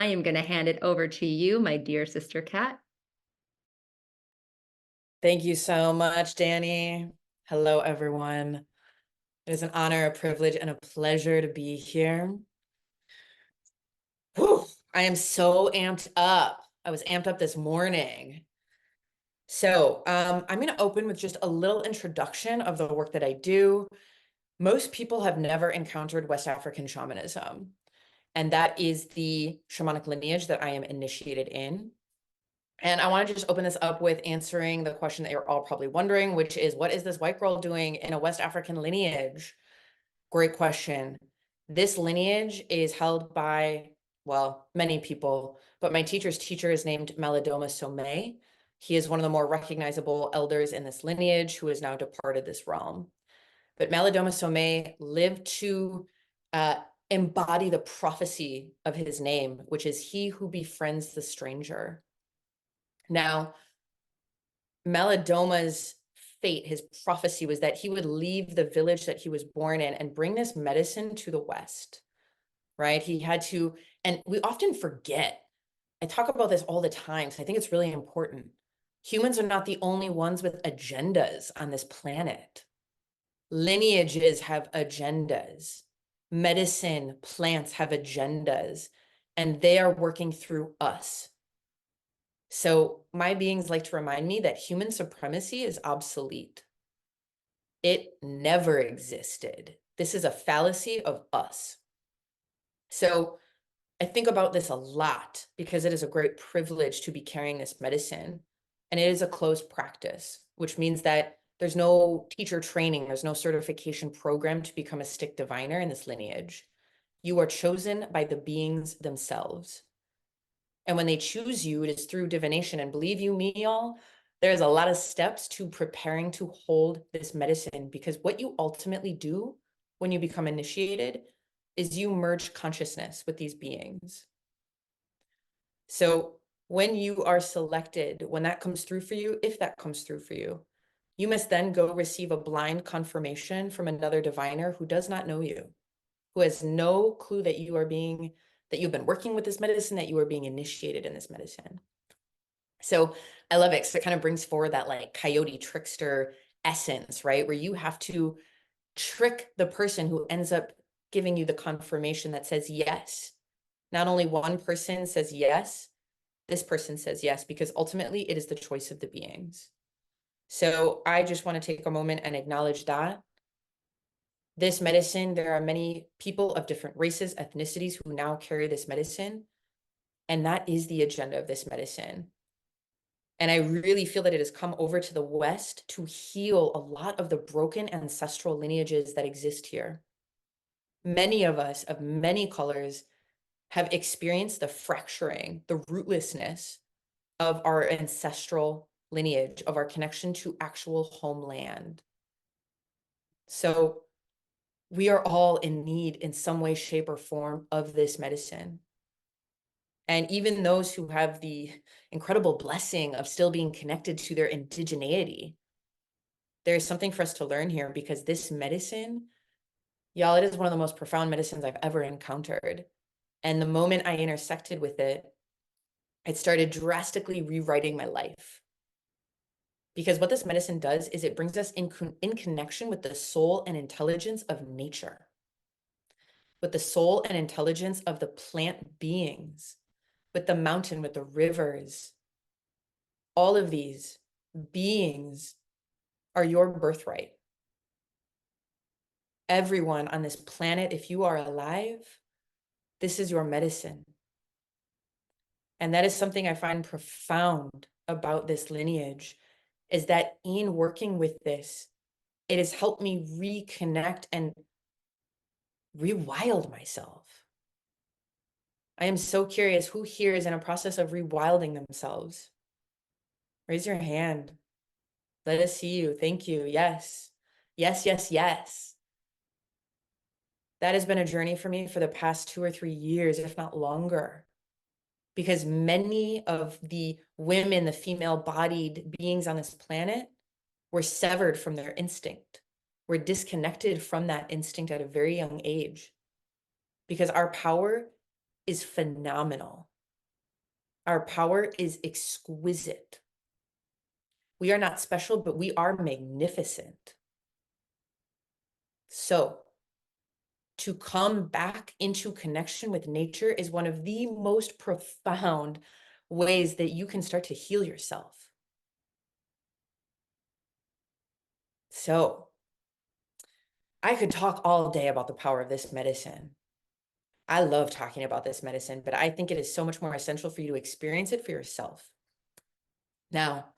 I am going to hand it over to you, my dear sister Kat. Thank you so much, Dani. Hello, everyone. It is an honor, a privilege, and a pleasure to be here. Whew, I am so amped up. I was amped up this morning. I'm going to open with just a little introduction of the work that I do. Most people have never encountered West African shamanism, and that is the shamanic lineage that I am initiated in. And I want to just open this up with answering the question that you're all probably wondering, which is, what is this white girl doing in a West African lineage? Great question. This lineage is held by, well, many people, but my teacher's teacher is named Malidoma Somé. He is one of the more recognizable elders in this lineage who has now departed this realm. But Malidoma Somé lived to embody the prophecy of his name, which is he who befriends the stranger. Now, Malidoma's fate, his prophecy was that he would leave the village that he was born in and bring this medicine to the West, right? He had to, and we often forget. I talk about this all the time, so I think it's really important. Humans are not the only ones with agendas on this planet. Lineages have agendas. Medicine, plants have agendas, and they are working through us. So my beings like to remind me that human supremacy is obsolete. It never existed. This is a fallacy of us. So I think about this a lot because it is a great privilege to be carrying this medicine. And it is a closed practice, which means that there's no teacher training, there's no certification program to become a stick diviner in this lineage. You are chosen by the beings themselves. And when they choose you, it is through divination. And believe you me, y'all, there's a lot of steps to preparing to hold this medicine, because what you ultimately do when you become initiated is you merge consciousness with these beings. So when you are selected, when that comes through for you, if that comes through for you, you must then go receive a blind confirmation from another diviner who does not know you, who has no clue that you are being, that you've been working with this medicine, that you are being initiated in this medicine. So I love it because it kind of brings forward that like coyote trickster essence, right? Where you have to trick the person who ends up giving you the confirmation that says yes. Not only one person says yes, this person says yes, because ultimately it is the choice of the beings. So I just want to take a moment and acknowledge that. This medicine, there are many people of different races, ethnicities who now carry this medicine. And that is the agenda of this medicine. And I really feel that it has come over to the West to heal a lot of the broken ancestral lineages that exist here. Many of us of many colors have experienced the fracturing, the rootlessness of our ancestral lineage, of our connection to actual homeland. So we are all in need in some way, shape, or form of this medicine. And even those who have the incredible blessing of still being connected to their indigeneity, there is something for us to learn here, because this medicine, y'all, it is one of the most profound medicines I've ever encountered. And the moment I intersected with it, it started drastically rewriting my life. Because what this medicine does is it brings us in connection with the soul and intelligence of nature, with the soul and intelligence of the plant beings, with the mountain, with the rivers. All of these beings are your birthright. Everyone on this planet, if you are alive, this is your medicine. And that is something I find profound about this lineage, is that in working with this, it has helped me reconnect and rewild myself. I am so curious, who here is in a process of rewilding themselves? Raise your hand. Let us see you. Thank you. Yes. Yes, yes, yes. That has been a journey for me for the past 2 or 3 years, if not longer. Because many of the women, the female-bodied beings on this planet, were severed from their instinct. Were disconnected from that instinct at a very young age. Because our power is phenomenal. Our power is exquisite. We are not special, but we are magnificent. So, to come back into connection with nature is one of the most profound ways that you can start to heal yourself. So, I could talk all day about the power of this medicine. I love talking about this medicine, but I think it is so much more essential for you to experience it for yourself. Now,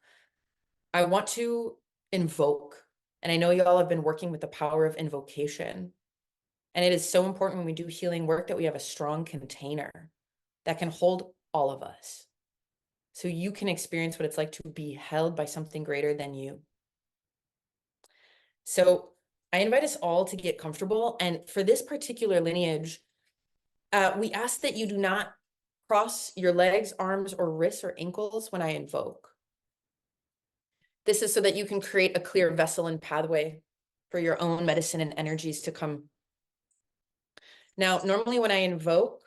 I want to invoke, and I know you all have been working with the power of invocation. And it is so important when we do healing work that we have a strong container that can hold all of us. So you can experience what it's like to be held by something greater than you. So I invite us all to get comfortable. And for this particular lineage, we ask that you do not cross your legs, arms, or wrists or ankles when I invoke. This is so that you can create a clear vessel and pathway for your own medicine and energies to come. Now, normally when I invoke,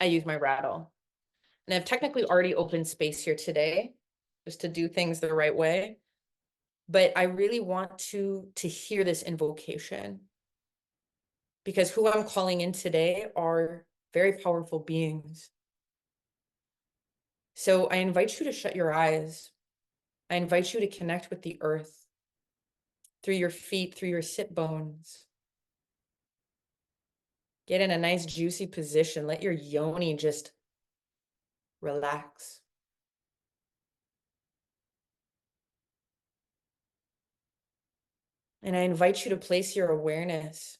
I use my rattle. And I've technically already opened space here today just to do things the right way. But I really want to hear this invocation, because who I'm calling in today are very powerful beings. So I invite you to shut your eyes. I invite you to connect with the earth through your feet, through your sit bones. Get in a nice juicy position. Let your yoni just relax. And I invite you to place your awareness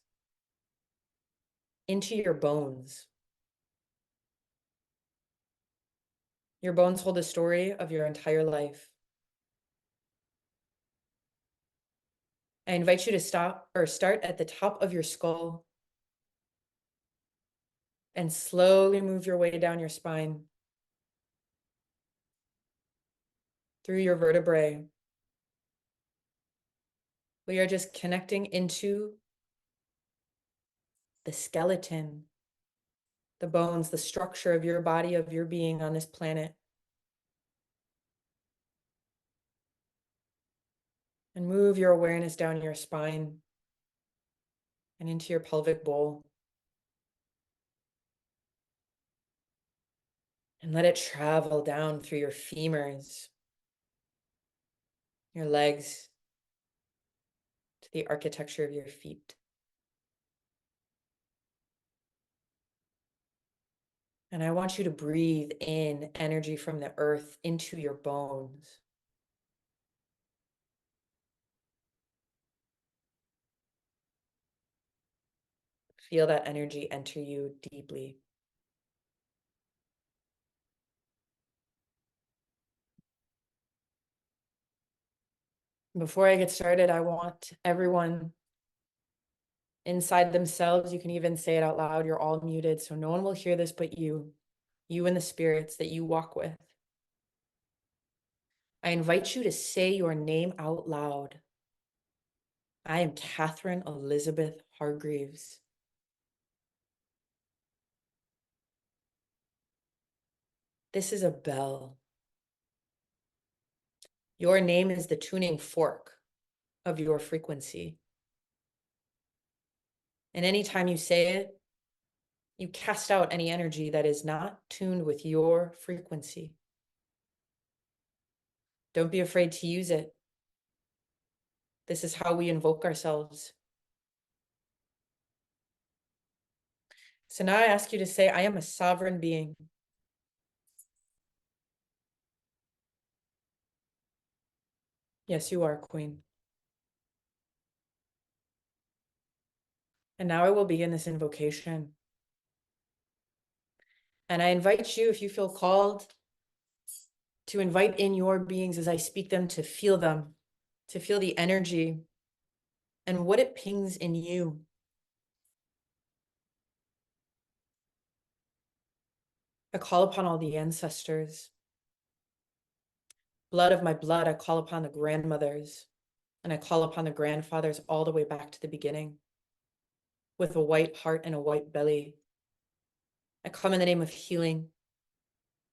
into your bones. Your bones hold the story of your entire life. I invite you to start at the top of your skull and slowly move your way down your spine through your vertebrae. We are just connecting into the skeleton, the bones, the structure of your body, of your being on this planet. And move your awareness down your spine and into your pelvic bowl. And let it travel down through your femurs, your legs, to the architecture of your feet. And I want you to breathe in energy from the earth into your bones. Feel that energy enter you deeply. Before I get started, I want everyone inside themselves, you can even say it out loud, you're all muted, so no one will hear this but you and the spirits that you walk with. I invite you to say your name out loud. I am Catherine Elizabeth Hargreaves. This is a bell. Your name is the tuning fork of your frequency. And anytime you say it, you cast out any energy that is not tuned with your frequency. Don't be afraid to use it. This is how we invoke ourselves. So now I ask you to say, I am a sovereign being. Yes, you are, Queen. And now I will begin this invocation. And I invite you, if you feel called, to invite in your beings as I speak them, to feel the energy and what it pings in you. I call upon all the ancestors. Blood of my blood, I call upon the grandmothers, and I call upon the grandfathers all the way back to the beginning, with a white heart and a white belly. I come in the name of healing.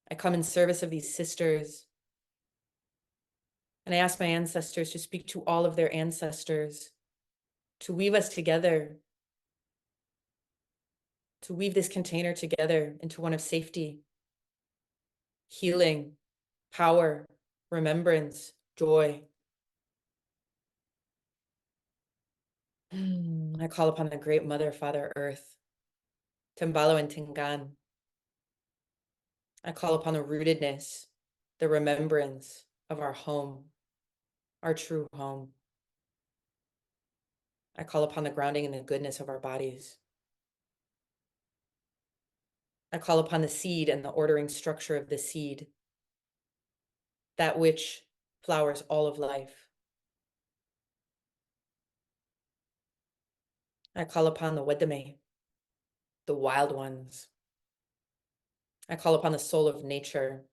I come in service of these sisters. And I ask my ancestors to speak to all of their ancestors, to weave us together, to weave this container together into one of safety, healing, power, remembrance, joy. I call upon the great Mother, Father, Earth, Timbalo and Tingan. I call upon the rootedness, the remembrance of our home, our true home. I call upon the grounding and the goodness of our bodies. I call upon the seed and the ordering structure of the seed, that which flowers all of life. I call upon the Wedeme, the wild ones. I call upon the soul of nature.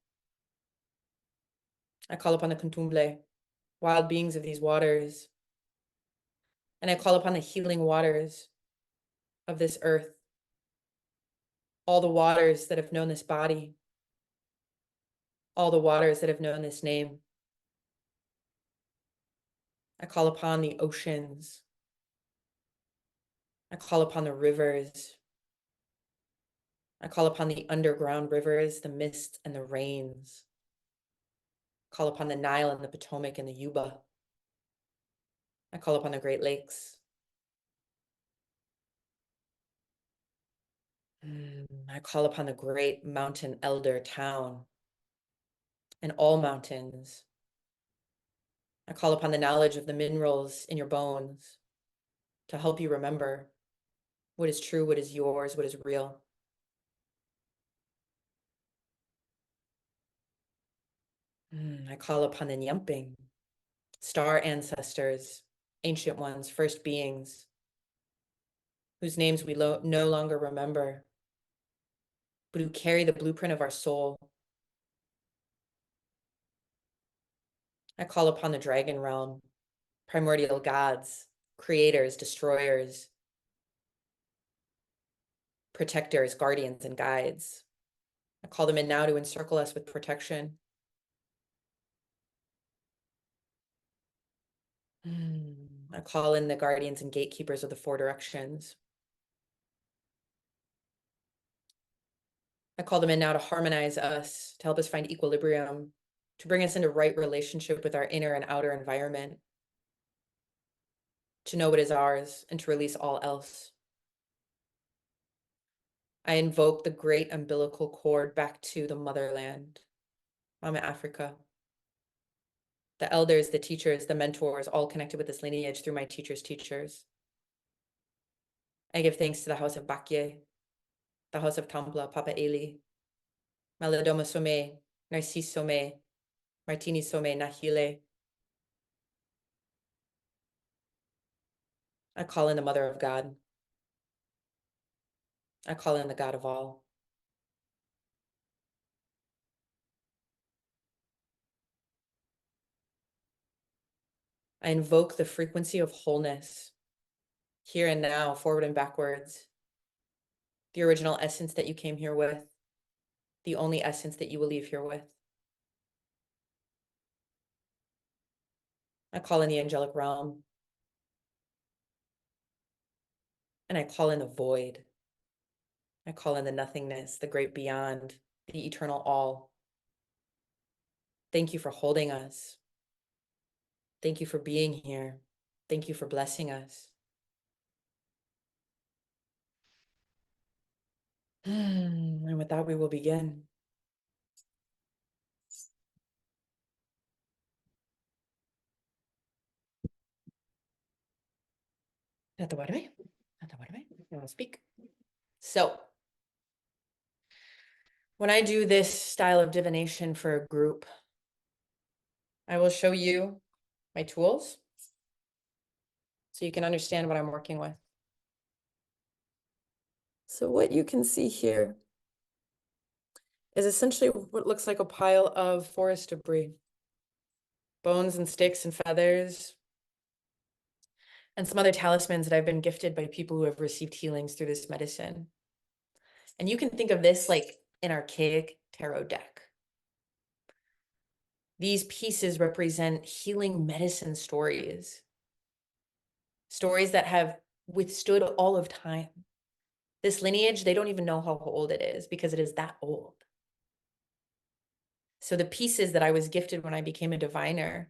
I call upon the Kuntumble, wild beings of these waters. And I call upon the healing waters of this earth, all the waters that have known this body, all the waters that have known this name. I call upon the oceans. I call upon the rivers. I call upon the underground rivers, the mist and the rains. I call upon the Nile and the Potomac and the Yuba. I call upon the Great Lakes. I call upon the great mountain elder town and all mountains. I call upon the knowledge of the minerals in your bones to help you remember what is true, what is yours, what is real. I call upon the Nyamping, star ancestors, ancient ones, first beings, whose names we no longer remember, but who carry the blueprint of our soul. I call upon the dragon realm, primordial gods, creators, destroyers, protectors, guardians, and guides. I call them in now to encircle us with protection. I call in the guardians and gatekeepers of the four directions. I call them in now to harmonize us, to help us find equilibrium, to bring us into right relationship with our inner and outer environment, to know what is ours and to release all else. I invoke the great umbilical cord back to the motherland, Mama Africa. The elders, the teachers, the mentors, all connected with this lineage through my teacher's teachers. I give thanks to the house of Bakye, the house of Tambla, Papa Eli, Maladoma Some, Narcisse Some, Martini Some, Nahile. I call in the Mother of God. I call in the God of all. I invoke the frequency of wholeness, here and now, forward and backwards. The original essence that you came here with, the only essence that you will leave here with. I call in the angelic realm. And I call in the void. I call in the nothingness, the great beyond, the eternal all. Thank you for holding us. Thank you for being here. Thank you for blessing us. And with that, we will begin. I want to speak. So, when I do this style of divination for a group, I will show you my tools so you can understand what I'm working with. So what you can see here is essentially what looks like a pile of forest debris, bones and sticks and feathers, and some other talismans that I've been gifted by people who have received healings through this medicine. And you can think of this like an archaic tarot deck. These pieces represent healing medicine stories, stories that have withstood all of time. This lineage, they don't even know how old it is because it is that old. So the pieces that I was gifted when I became a diviner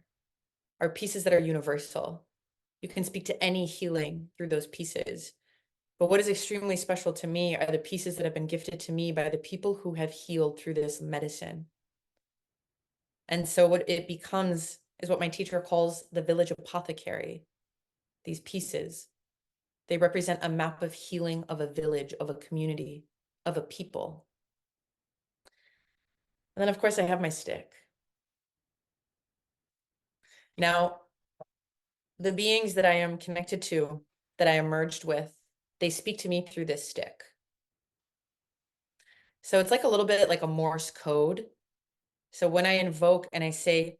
are pieces that are universal. You can speak to any healing through those pieces. But what is extremely special to me are the pieces that have been gifted to me by the people who have healed through this medicine. And so what it becomes is what my teacher calls the village apothecary. These pieces, they represent a map of healing of a village, of a community, of a people. And then, of course, I have my stick. Now, the beings that I am connected to, that I am merged with, they speak to me through this stick. So it's like a little bit like a Morse code. So when I invoke and I say,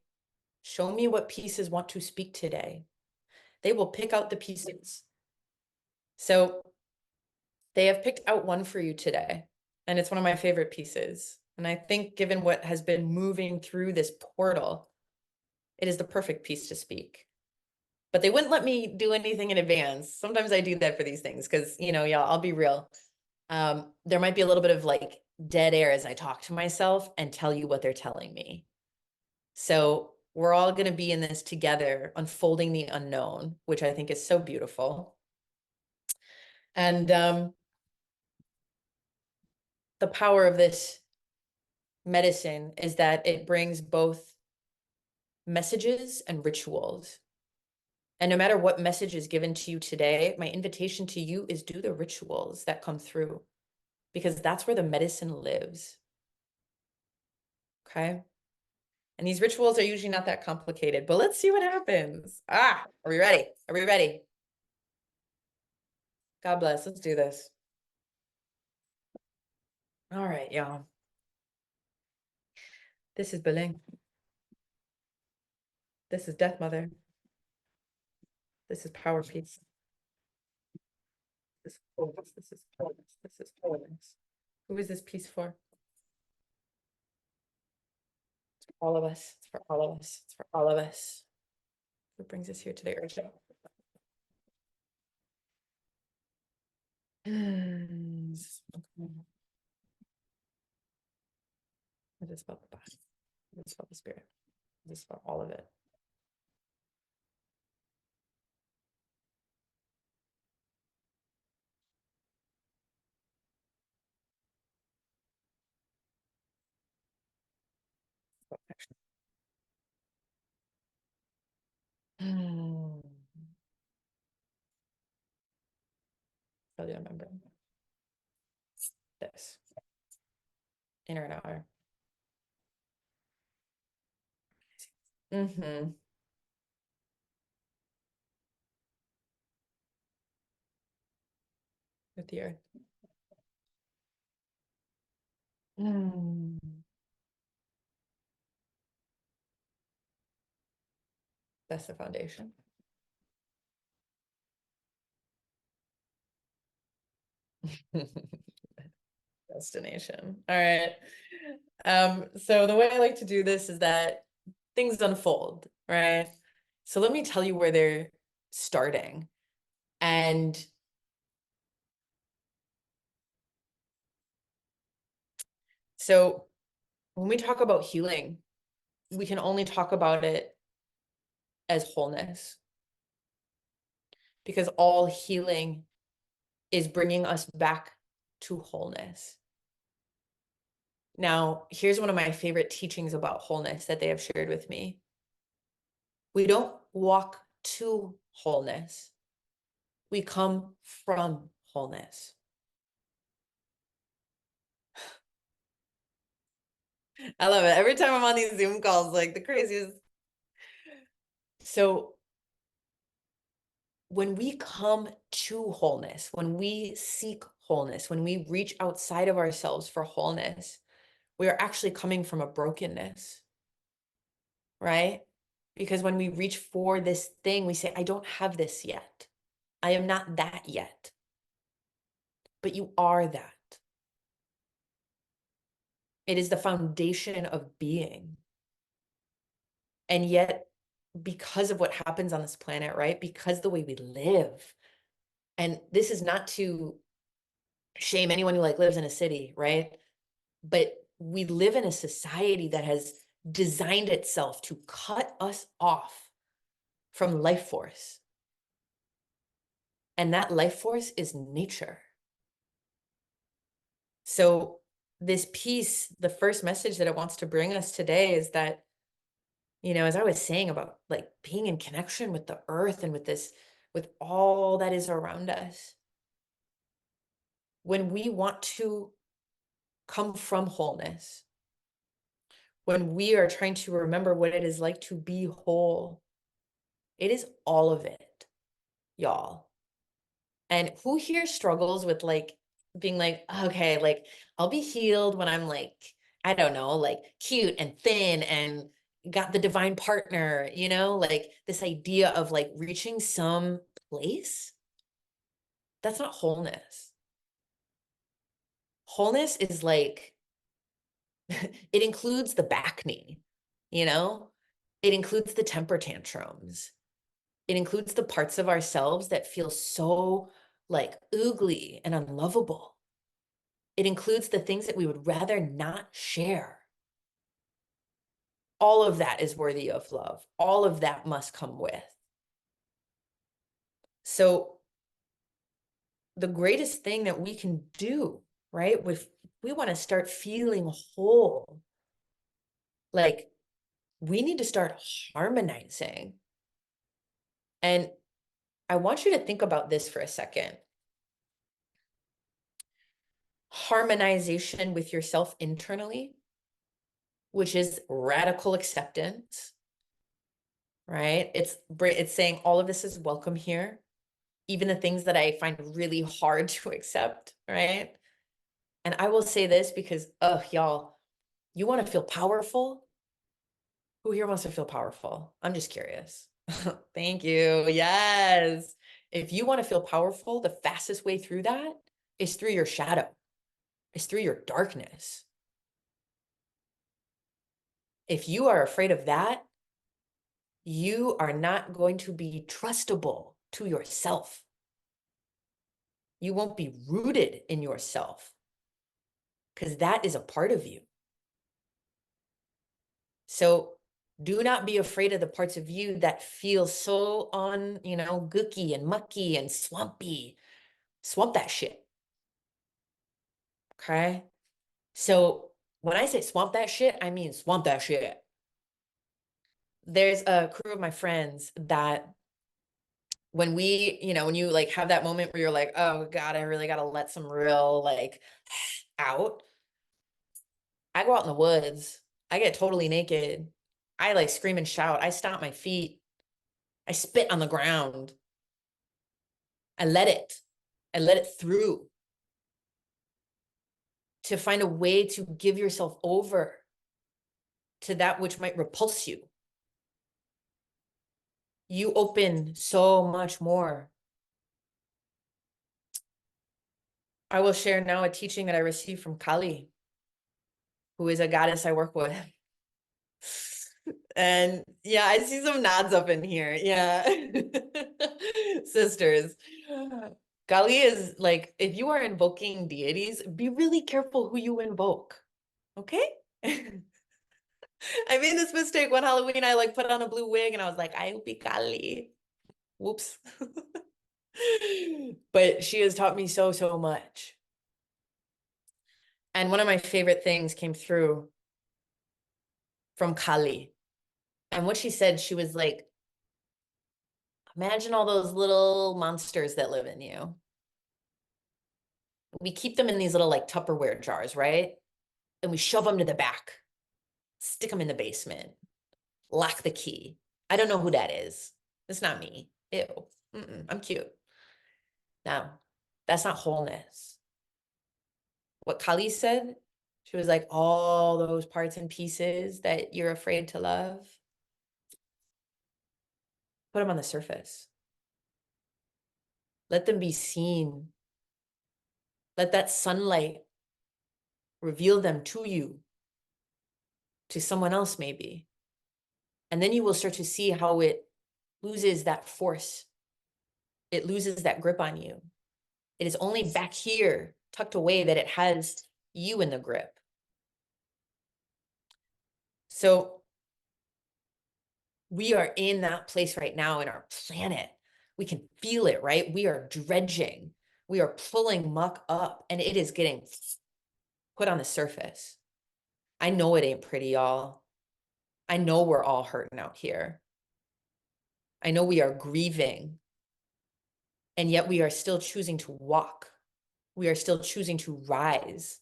show me what pieces want to speak today, they will pick out the pieces. So they have picked out one for you today, and it's one of my favorite pieces. And I think given what has been moving through this portal, it is the perfect piece to speak. But they wouldn't let me do anything in advance. Sometimes I do that for these things because, y'all, I'll be real. There might be a little bit of like dead air as I talk to myself and tell you what they're telling me. So we're all going to be in this together, unfolding the unknown, which I think is so beautiful. And the power of this medicine is that it brings both messages and rituals. And no matter what message is given to you today, my invitation to you is do the rituals that come through, because that's where the medicine lives. Okay. And these rituals are usually not that complicated, but let's see what happens. Are we ready? Are we ready? God bless. Let's do this. All right, y'all. This is Beling. This is Death Mother. This is Power Piece. This is wholeness. This is wholeness. This is wholeness. Who is this piece for? It's for all of us. It's for all of us. It's for all of us. What brings us here today, Ursula? Okay. I just felt the body. I just felt the spirit. I just felt all of it. Really remember this. Inner and outer. Mm-hmm. With the earth. Mm. That's the foundation. Destination. All right. So the way I like to do this is that things unfold, right? So let me tell you where they're starting. And so when we talk about healing, we can only talk about it as wholeness, because all healing is bringing us back to wholeness. Now, here's one of my favorite teachings about wholeness that they have shared with me. We don't walk to wholeness. We come from wholeness. I love it. Every time I'm on these Zoom calls, like the craziest. So when we come to wholeness, when we seek wholeness, when we reach outside of ourselves for wholeness, we are actually coming from a brokenness, right? Because when we reach for this thing, we say, I don't have this yet. I am not that yet. But you are that. It is the foundation of being. And yet, because of what happens on this planet, right? Because the way we live, and this is not to shame anyone who like lives in a city, right? But we live in a society that has designed itself to cut us off from life force. And that life force is nature. So this piece, the first message that it wants to bring us today is that, as I was saying about like being in connection with the earth and with all that is around us, when we want to come from wholeness, when we are trying to remember what it is like to be whole, it is all of it, y'all. And who here struggles with like being like, okay, like I'll be healed when I'm like, I don't know, like cute and thin and got the divine partner, like this idea of like reaching some place. That's not wholeness. Wholeness is like, it includes the back knee, it includes the temper tantrums. It includes the parts of ourselves that feel so like oogly and unlovable. It includes the things that we would rather not share. All of that is worthy of love. All of that must come with. So the greatest thing that we can do, right? If we want to start feeling whole, like we need to start harmonizing. And I want you to think about this for a second. Harmonization with yourself internally, which is radical acceptance, right? It's saying all of this is welcome here, even the things that I find really hard to accept, right? And I will say this because, y'all, you want to feel powerful? Who here wants to feel powerful? I'm just curious. Thank you. Yes. If you want to feel powerful, the fastest way through that is through your shadow, is through your darkness. If you are afraid of that, you are not going to be trustable to yourself. You won't be rooted in yourself because that is a part of you. So do not be afraid of the parts of you that feel so gooky and mucky and swampy. Swamp that shit. Okay. So when I say swamp that shit, I mean swamp that shit. There's a crew of my friends that when you like have that moment where you're like, oh God, I really got to let some real like out. I go out in the woods. I get totally naked. I like scream and shout. I stomp my feet. I spit on the ground. I let it. I let it through to find a way to give yourself over to that which might repulse you. You open so much more. I will share now a teaching that I received from Kali, who is a goddess I work with. And yeah, I see some nods up in here. Yeah. Sisters. Kali is like, if you are invoking deities, be really careful who you invoke. Okay? I made this mistake one Halloween. I like put on a blue wig and I was like, I will be Kali. Whoops. But she has taught me so, so much. And one of my favorite things came through from Kali. And what she said, she was like, imagine all those little monsters that live in you. We keep them in these little like Tupperware jars, right? And we shove them to the back, stick them in the basement, lock the key. I don't know who that is. It's not me. Ew. I'm cute. Now, that's not wholeness. What Kali said, she was like, all those parts and pieces that you're afraid to love, put them on the surface. Let them be seen. Let that sunlight reveal them to you to someone else maybe. And then you will start to see how it loses that force. It loses that grip on you. It is only back here, tucked away, that it has you in the grip. So we are in that place right now in our planet. We can feel it, right? We are dredging. We are pulling muck up, and it is getting put on the surface. I know it ain't pretty, y'all. I know we're all hurting out here. I know we are grieving, and yet we are still choosing to walk. We are still choosing to rise.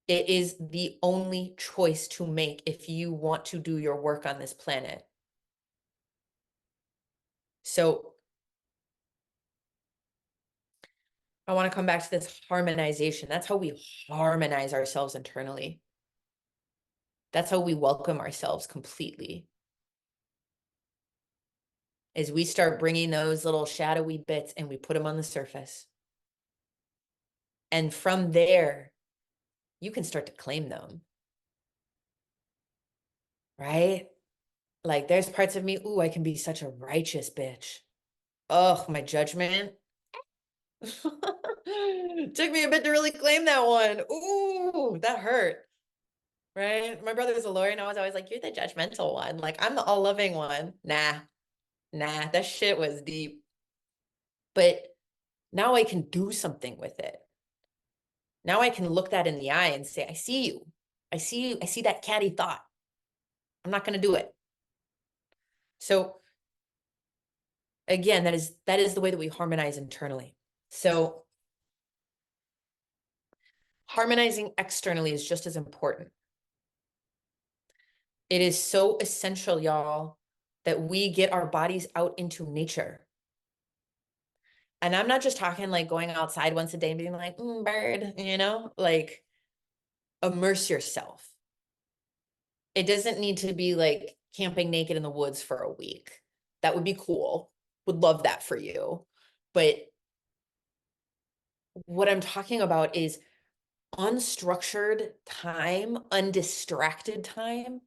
It is the only choice to make if you want to do your work on this planet. So I want to come back to this harmonization. That's how we harmonize ourselves internally. That's how we welcome ourselves completely. Is we start bringing those little shadowy bits and we put them on the surface. And from there, you can start to claim them. Right? Like there's parts of me, ooh, I can be such a righteous bitch. Oh, my judgment. Took me a bit to really claim that one. Ooh, that hurt. Right? My brother was a lawyer and I was always like, you're the judgmental one. Like, I'm the all-loving one. Nah, that shit was deep. But now I can do something with it. Now I can look that in the eye and say, I see you. I see you. I see that catty thought. I'm not going to do it. So again, that is the way that we harmonize internally. So harmonizing externally is just as important. It is so essential, y'all, that we get our bodies out into nature. And I'm not just talking like going outside once a day and being like, bird, like immerse yourself. It doesn't need to be like camping naked in the woods for a week. That would be cool. Would love that for you. But what I'm talking about is unstructured time, undistracted time,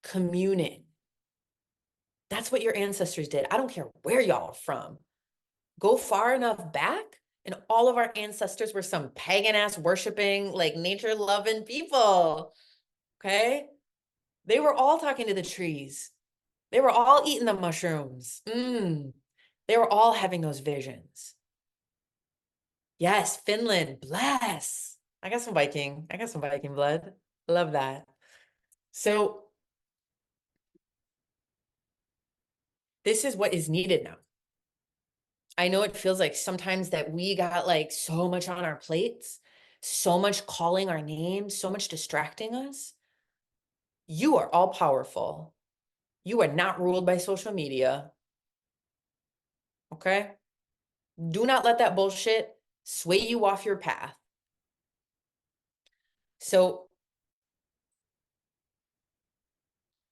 communing. That's what your ancestors did. I don't care where y'all are from. Go far enough back, and all of our ancestors were some pagan ass worshiping, like nature loving people. Okay. They were all talking to the trees. They were all eating the mushrooms. They were all having those visions. Yes, Finland, bless. I got some Viking blood. Love that. So this is what is needed now. I know it feels like sometimes that we got like so much on our plates, so much calling our name, so much distracting us. You are all powerful. You are not ruled by social media. Okay? Do not let that bullshit sway you off your path. So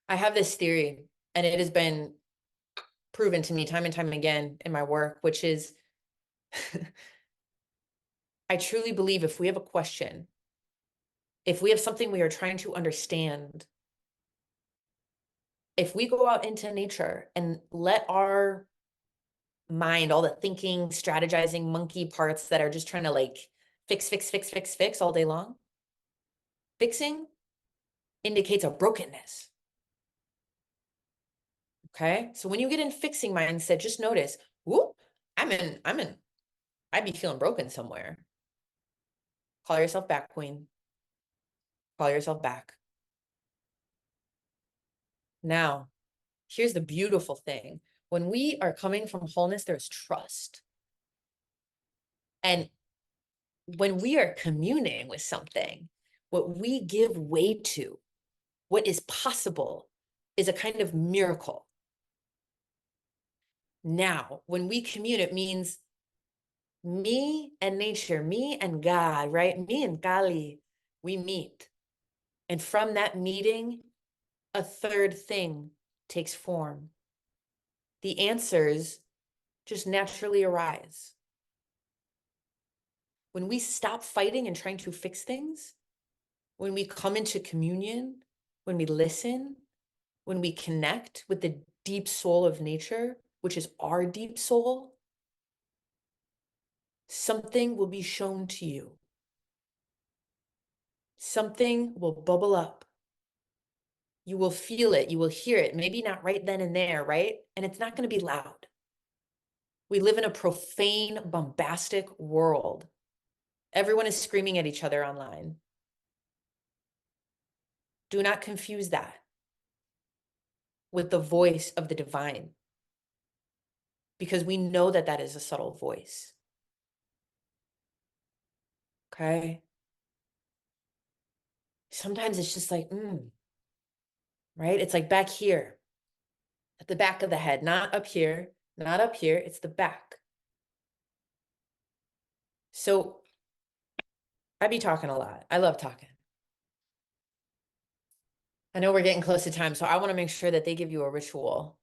I have this theory, and it has been proven to me time and time again in my work, which is I truly believe if we have a question, if we have something we are trying to understand, if we go out into nature and let our mind, all the thinking, strategizing monkey parts that are just trying to like fix all day long, fixing indicates a brokenness. Okay. So when you get in fixing mindset, just notice, whoop, I'd be feeling broken somewhere. Call yourself back, queen. Call yourself back. Now, here's the beautiful thing. When we are coming from wholeness, there's trust. And when we are communing with something, what we give way to, what is possible, is a kind of miracle. Now, when we commune, it means me and nature, me and God, right? Me and Kali, we meet. And from that meeting, a third thing takes form. The answers just naturally arise. When we stop fighting and trying to fix things, when we come into communion, when we listen, when we connect with the deep soul of nature, which is our deep soul, something will be shown to you. Something will bubble up. You will feel it. You will hear it. Maybe not right then and there, right? And it's not going to be loud. We live in a profane, bombastic world. Everyone is screaming at each other online. Do not confuse that with the voice of the divine, because we know that that is a subtle voice. Okay? Sometimes it's just like, right? It's like back here, at the back of the head, not up here, not up here. It's the back. So I be talking a lot. I love talking. I know we're getting close to time, so I want to make sure that they give you a ritual.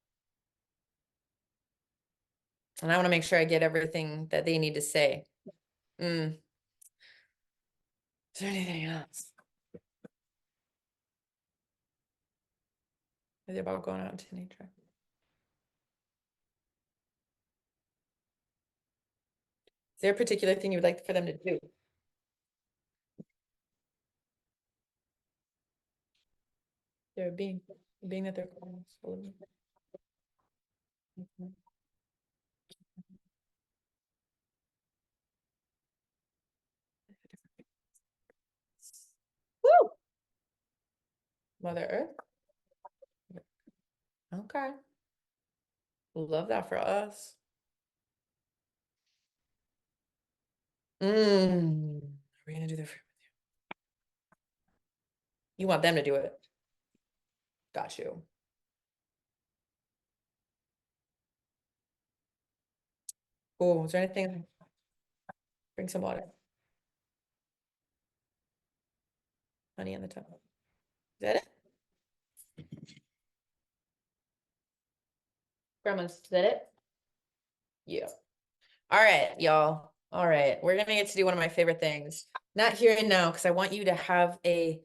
And I want to make sure I get everything that they need to say. Is there anything else? Is it about going out into nature? Is there a particular thing you would like for them to do? They're a being that they're calling. Woo! Mother Earth. Okay. Love that for us. We're gonna do the fruit with you. You want them to do it. Got you. Oh, is there anything? Bring some water. Honey on the top. Is that it? Grandma's, is that it? Yeah. All right, y'all. All right. We're gonna get to do one of my favorite things. Not here and now, because I want you to have a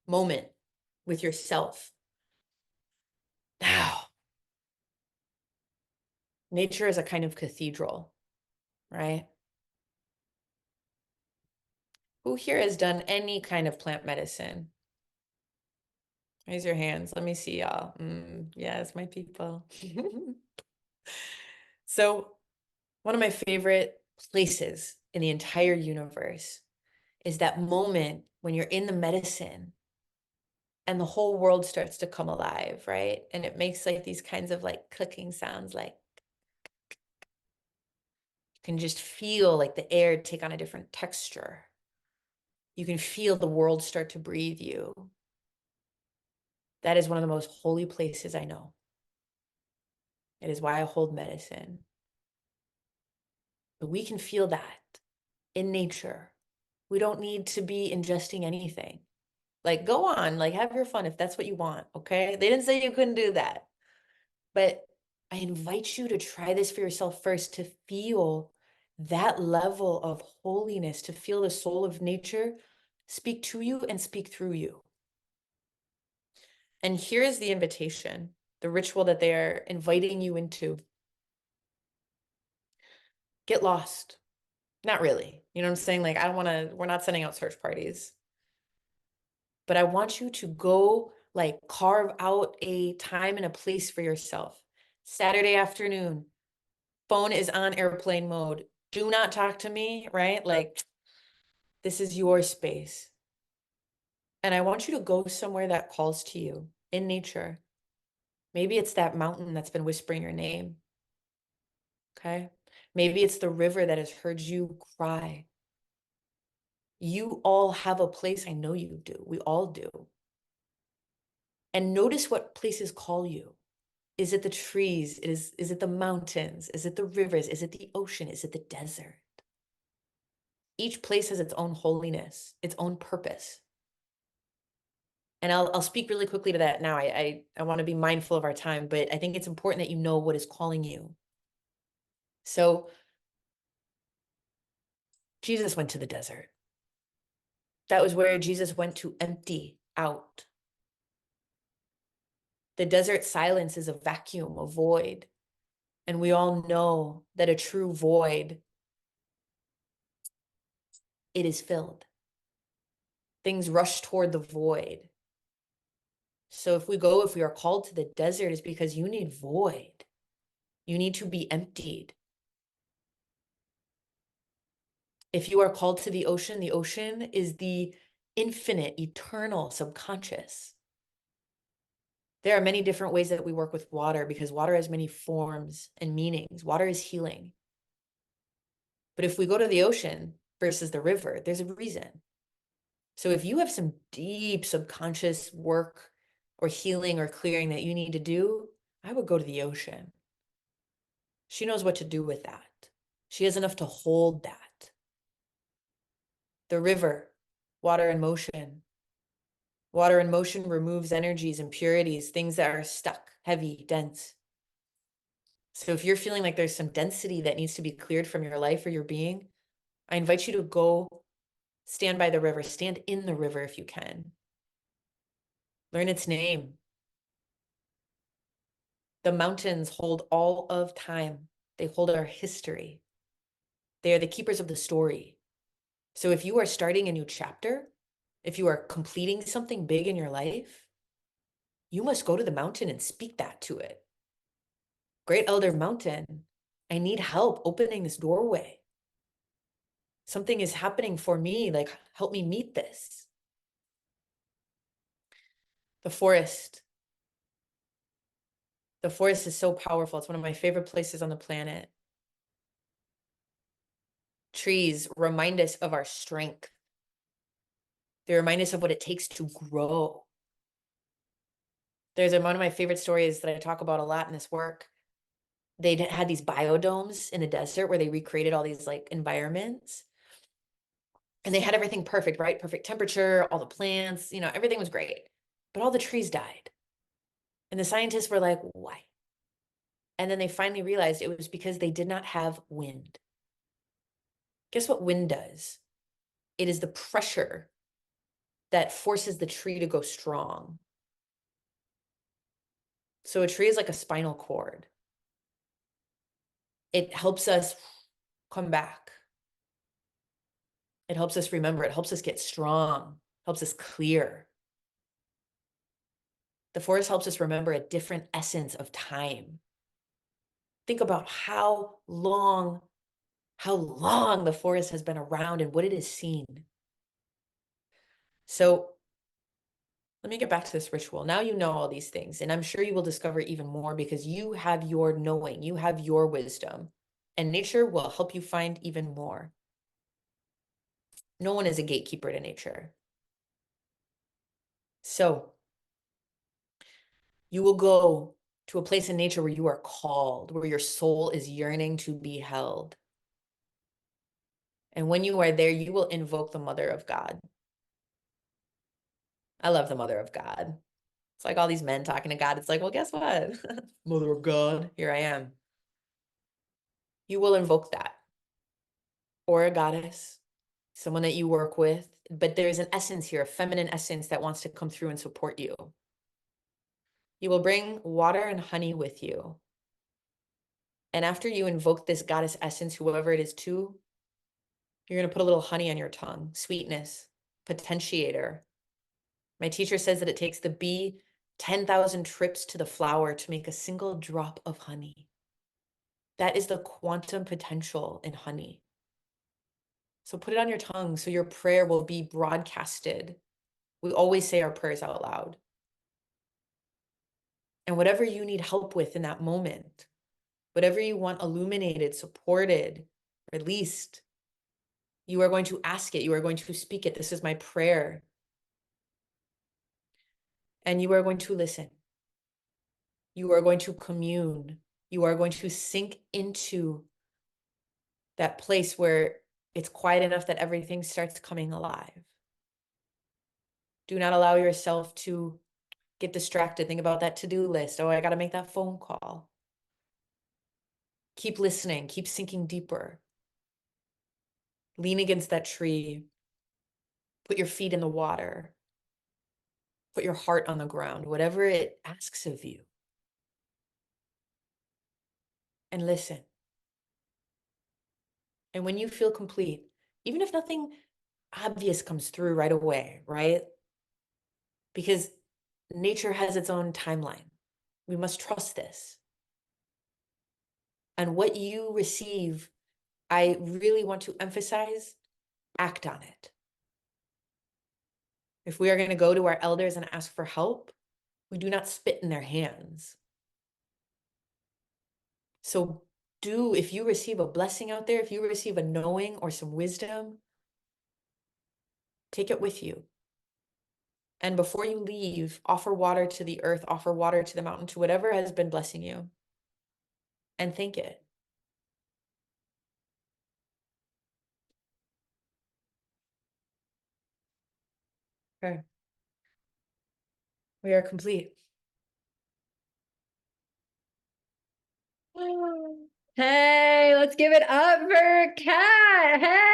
moment with yourself. Now, nature is a kind of cathedral, right? Who here has done any kind of plant medicine? Raise your hands. Let me see y'all. Yes, my people. So, one of my favorite places in the entire universe is that moment when you're in the medicine and the whole world starts to come alive, right? And it makes like these kinds of like clicking sounds, like you can just feel like the air take on a different texture. You can feel the world start to breathe you. That is one of the most holy places I know. It is why I hold medicine. But we can feel that in nature. We don't need to be ingesting anything. Like, go on, like, have your fun if that's what you want, okay? They didn't say you couldn't do that. But I invite you to try this for yourself first, to feel that level of holiness, to feel the soul of nature speak to you and speak through you. And here is the invitation, the ritual that they are inviting you into. Get lost. Not really. You know what I'm saying? Like, I don't want to, we're not sending out search parties. But I want you to go, like, carve out a time and a place for yourself. Saturday afternoon, phone is on airplane mode. Do not talk to me, right? Like, this is your space. And I want you to go somewhere that calls to you in nature. Maybe it's that mountain that's been whispering your name. Okay. Maybe it's the river that has heard you cry. You all have a place. I know you do. We all do. And notice what places call you. Is it the trees? Is it the mountains? Is it the rivers? Is it the ocean? Is it the desert? Each place has its own holiness, its own purpose. And I'll speak really quickly to that now. I want to be mindful of our time, but I think it's important that you know what is calling you. So Jesus went to the desert. That was where Jesus went to empty out. The desert silence is a vacuum, a void. And we all know that a true void, it is filled. Things rush toward the void. So if we are called to the desert, it's because you need void. You need to be emptied. If you are called to the ocean is the infinite, eternal, subconscious. There are many different ways that we work with water because water has many forms and meanings. Water is healing. But if we go to the ocean versus the river, there's a reason. So if you have some deep subconscious work or healing or clearing that you need to do, I would go to the ocean. She knows what to do with that. She has enough to hold that. The river, water in motion. Water in motion removes energies, impurities, things that are stuck, heavy, dense. So if you're feeling like there's some density that needs to be cleared from your life or your being, I invite you to go stand by the river, stand in the river if you can. Learn its name. The mountains hold all of time. They hold our history. They are the keepers of the story. So if you are starting a new chapter, if you are completing something big in your life, you must go to the mountain and speak that to it. Great Elder Mountain, I need help opening this doorway. Something is happening for me, like help me meet this. The forest. The forest is so powerful. It's one of my favorite places on the planet. Trees remind us of our strength. They remind us of what it takes to grow. There's one of my favorite stories that I talk about a lot in this work. They had these biodomes in the desert where they recreated all these like environments. And they had everything perfect, right? Perfect temperature, all the plants, everything was great. But all the trees died. And the scientists were like, why? And then they finally realized it was because they did not have wind. Guess what wind does? It is the pressure that forces the tree to go strong. So a tree is like a spinal cord. It helps us come back. It helps us remember. It helps us get strong, helps us clear. The forest helps us remember a different essence of time. Think about how long the forest has been around and what it has seen. So let me get back to this ritual. Now you know all these things, and I'm sure you will discover even more because you have your knowing, you have your wisdom, and nature will help you find even more. No one is a gatekeeper to nature. So you will go to a place in nature where you are called, where your soul is yearning to be held. And when you are there, you will invoke the Mother of God. I love the Mother of God. It's like all these men talking to God. It's like, well, guess what? Mother of God, here I am. You will invoke that. Or a goddess, someone that you work with. But there's an essence here, a feminine essence that wants to come through and support you. You will bring water and honey with you. And after you invoke this goddess essence, whoever it is to, you're going to put a little honey on your tongue, sweetness, potentiator. My teacher says that it takes the bee 10,000 trips to the flower to make a single drop of honey. That is the quantum potential in honey. So put it on your tongue so your prayer will be broadcasted. We always say our prayers out loud. And whatever you need help with in that moment, whatever you want illuminated, supported, released, you are going to ask it. You are going to speak it. This is my prayer. And you are going to listen. You are going to commune. You are going to sink into that place where it's quiet enough that everything starts coming alive. Do not allow yourself to get distracted. Think about that to-do list. Oh, I got to make that phone call. Keep listening. Keep sinking deeper. Lean against that tree. Put your feet in the water. Put your heart on the ground, whatever it asks of you. And listen. And when you feel complete, even if nothing obvious comes through right away, right? Because nature has its own timeline. We must trust this. And what you receive, I really want to emphasize, act on it. If we are going to go to our elders and ask for help, we do not spit in their hands. So if you receive a blessing out there, if you receive a knowing or some wisdom, take it with you. And before you leave, offer water to the earth, offer water to the mountain, to whatever has been blessing you, and thank it. Okay. We are complete. Hey, let's give it up for Kat.